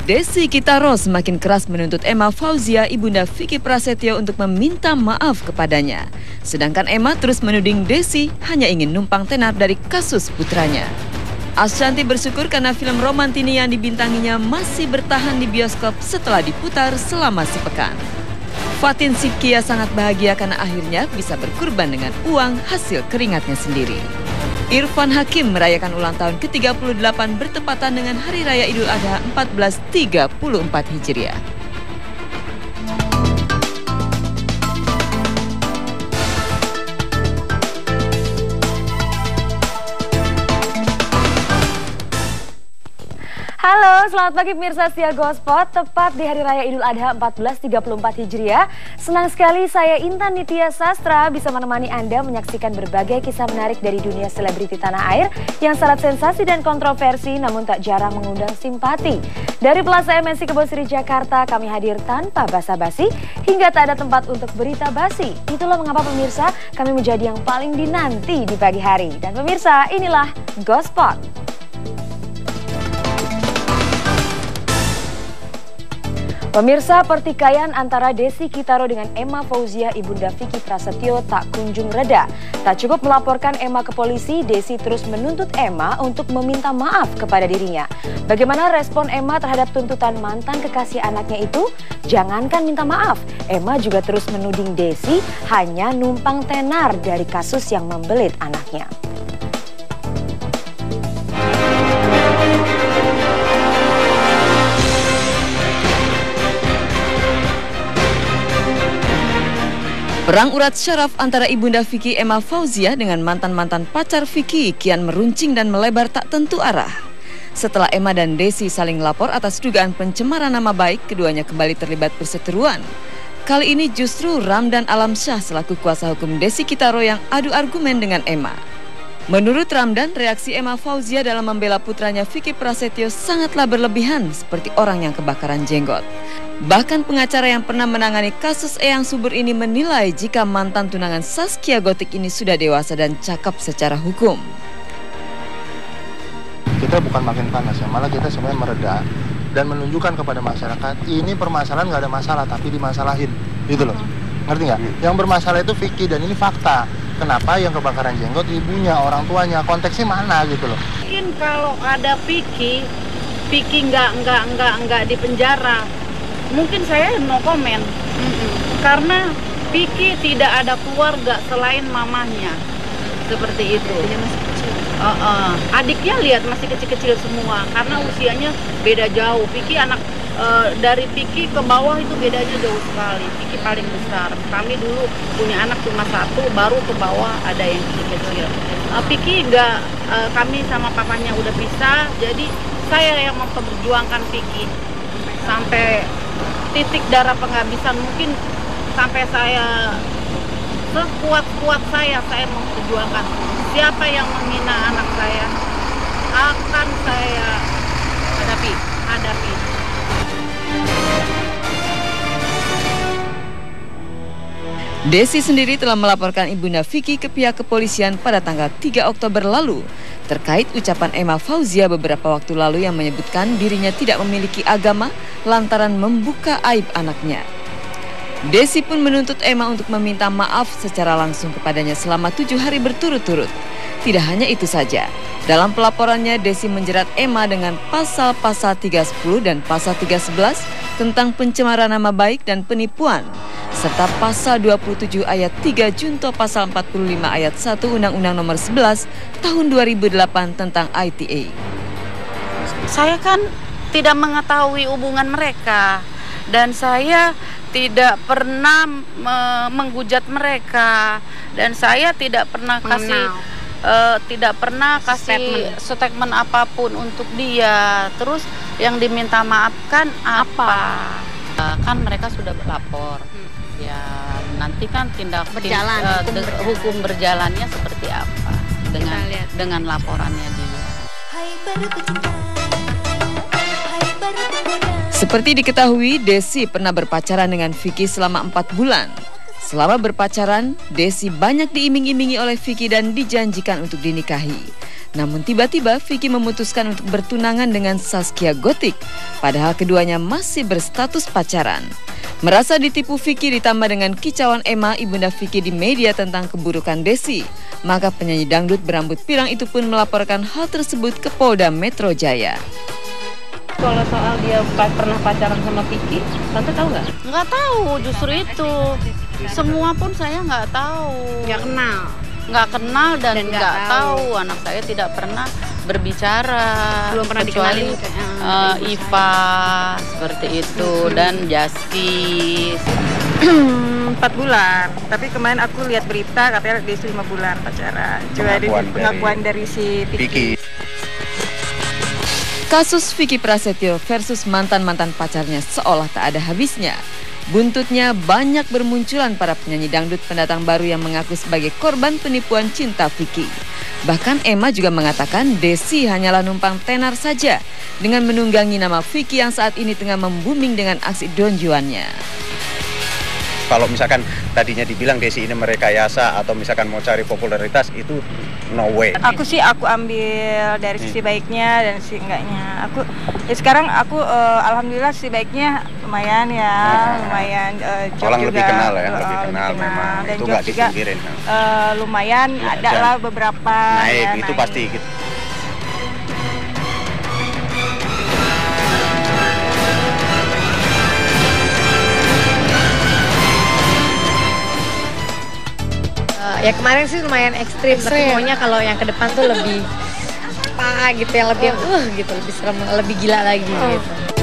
Desi Kitaro semakin keras menuntut Emma Fauzia, ibunda Vicky Prasetyo, untuk meminta maaf kepadanya. Sedangkan Emma terus menuding Desi hanya ingin numpang tenar dari kasus putranya. Ashanti bersyukur karena film Romantini yang dibintanginya masih bertahan di bioskop setelah diputar selama sepekan. Fatin Sidkia sangat bahagia karena akhirnya bisa berkurban dengan uang hasil keringatnya sendiri. Irfan Hakim merayakan ulang tahun ke-38 bertepatan dengan Hari Raya Idul Adha 1434 Hijriah. Halo, selamat pagi pemirsa setia Gospot. Tepat di Hari Raya Idul Adha 1434 Hijriah, senang sekali saya Intan Nitya Sastra bisa menemani Anda menyaksikan berbagai kisah menarik dari dunia selebriti tanah air yang syarat sensasi dan kontroversi namun tak jarang mengundang simpati. Dari Plaza MNC Kebon Siri Jakarta, kami hadir tanpa basa-basi hingga tak ada tempat untuk berita basi. Itulah mengapa pemirsa kami menjadi yang paling dinanti di pagi hari. Dan pemirsa, inilah Gospot. Pemirsa, pertikaian antara Desi Kitaro dengan Emma Fauzia, ibunda Vicky Prasetyo, tak kunjung reda. Tak cukup melaporkan Emma ke polisi, Desi terus menuntut Emma untuk meminta maaf kepada dirinya. Bagaimana respon Emma terhadap tuntutan mantan kekasih anaknya itu? Jangankan minta maaf, Emma juga terus menuding Desi hanya numpang tenar dari kasus yang membelit anaknya. Perang urat syaraf antara ibunda Vicky, Emma Fauzia, dengan mantan-mantan pacar Vicky kian meruncing dan melebar tak tentu arah. Setelah Emma dan Desi saling lapor atas dugaan pencemaran nama baik, keduanya kembali terlibat perseteruan. Kali ini justru Ramdan Alamsyah selaku kuasa hukum Desi Kitaro yang adu argumen dengan Emma. Menurut Ramdan, reaksi Emma Fauzia dalam membela putranya Vicky Prasetyo sangatlah berlebihan, seperti orang yang kebakaran jenggot. Bahkan pengacara yang pernah menangani kasus Eyang Subur ini menilai jika mantan tunangan Zaskia Gotik ini sudah dewasa dan cakap secara hukum. Kita bukan makin panas ya, malah kita sebenarnya mereda dan menunjukkan kepada masyarakat ini permasalahan nggak ada masalah tapi dimasalahin, gitu loh. Ngerti nggak? Yang bermasalah itu Vicky dan ini fakta. Kenapa yang kebakaran jenggot ibunya, orang tuanya, konteksnya mana gitu loh. Mungkin kalau ada Vicky nggak di penjara. Mungkin saya no comment, karena Vicky tidak ada keluarga selain mamanya, seperti itu. Dia masih kecil. Adiknya lihat masih kecil-kecil semua, karena usianya beda jauh. Vicky anak dari Vicky ke bawah itu bedanya jauh sekali. Vicky paling besar. Kami dulu punya anak cuma satu, baru ke bawah ada yang kecil-kecil. Vicky nggak, kami sama papanya udah pisah, jadi saya yang memperjuangkan Vicky sampai titik darah penghabisan, mungkin sampai saya sekuat-kuat saya memperjuangkan. Siapa yang menghina anak saya akan saya hadapi. Desi sendiri telah melaporkan ibunda Vicky ke pihak kepolisian pada tanggal 3 Oktober lalu terkait ucapan Emma Fauzia beberapa waktu lalu yang menyebutkan dirinya tidak memiliki agama lantaran membuka aib anaknya. Desi pun menuntut Emma untuk meminta maaf secara langsung kepadanya selama 7 hari berturut-turut. Tidak hanya itu saja, dalam pelaporannya Desi menjerat Emma dengan pasal-pasal 310 dan pasal 311 tentang pencemaran nama baik dan penipuan, serta pasal 27 ayat 3 junto pasal 45 ayat 1 Undang-Undang Nomor 11 Tahun 2008 tentang ITE. Saya kan tidak mengetahui hubungan mereka dan saya tidak pernah menghujat mereka dan saya tidak pernah kasih statement apapun untuk dia. Terus yang diminta maafkan apa? Kan mereka sudah berlapor. Ya nanti kan tindak hukum berjalannya seperti apa dengan laporannya dia. Seperti diketahui, Desi pernah berpacaran dengan Vicky selama 4 bulan. Selama berpacaran, Desi banyak diiming-imingi oleh Vicky dan dijanjikan untuk dinikahi. Namun tiba-tiba Vicky memutuskan untuk bertunangan dengan Zaskia Gotik, padahal keduanya masih berstatus pacaran. Merasa ditipu Vicky ditambah dengan kicauan Emma, ibunda Vicky di media tentang keburukan Desi, maka penyanyi dangdut berambut pirang itu pun melaporkan hal tersebut ke Polda Metro Jaya. Kalau soal dia pernah pacaran sama Vicky, Tante tahu nggak? Nggak tahu, justru itu. Semua pun saya nggak tahu. Nggak kenal dan nggak tahu. Anak saya tidak pernah berbicara. Belum pernah kecuali dikenalin. Iva seperti itu dan Jaskis. 4 bulan, tapi kemarin aku lihat berita katanya dia 5 bulan pacaran. Juga ada pengakuan dari si Vicky. Kasus Vicky Prasetyo versus mantan-mantan pacarnya seolah tak ada habisnya. Buntutnya banyak bermunculan para penyanyi dangdut pendatang baru yang mengaku sebagai korban penipuan cinta Vicky. Bahkan Emma juga mengatakan Desi hanyalah numpang tenar saja dengan menunggangi nama Vicky yang saat ini tengah membooming dengan aksi donjuannya. Kalau misalkan tadinya dibilang Desi ini merekayasa atau misalkan mau cari popularitas, itu no way. Aku ambil dari sisi baiknya dan sisi enggaknya. Sekarang aku alhamdulillah sisi baiknya lumayan ya, lumayan job orang juga. lebih kenal ya, lebih kenal memang. Dan Itu job nggak juga disingkirin. lumayan Ya, ada lah beberapa naik, ya, itu naik. pasti gitu. Ya kemarin sih lumayan ekstrim. Tapi maunya kalau yang ke depan tuh lebih apa gitu, yang lebih gitu, lebih serem, lebih gila lagi gitu.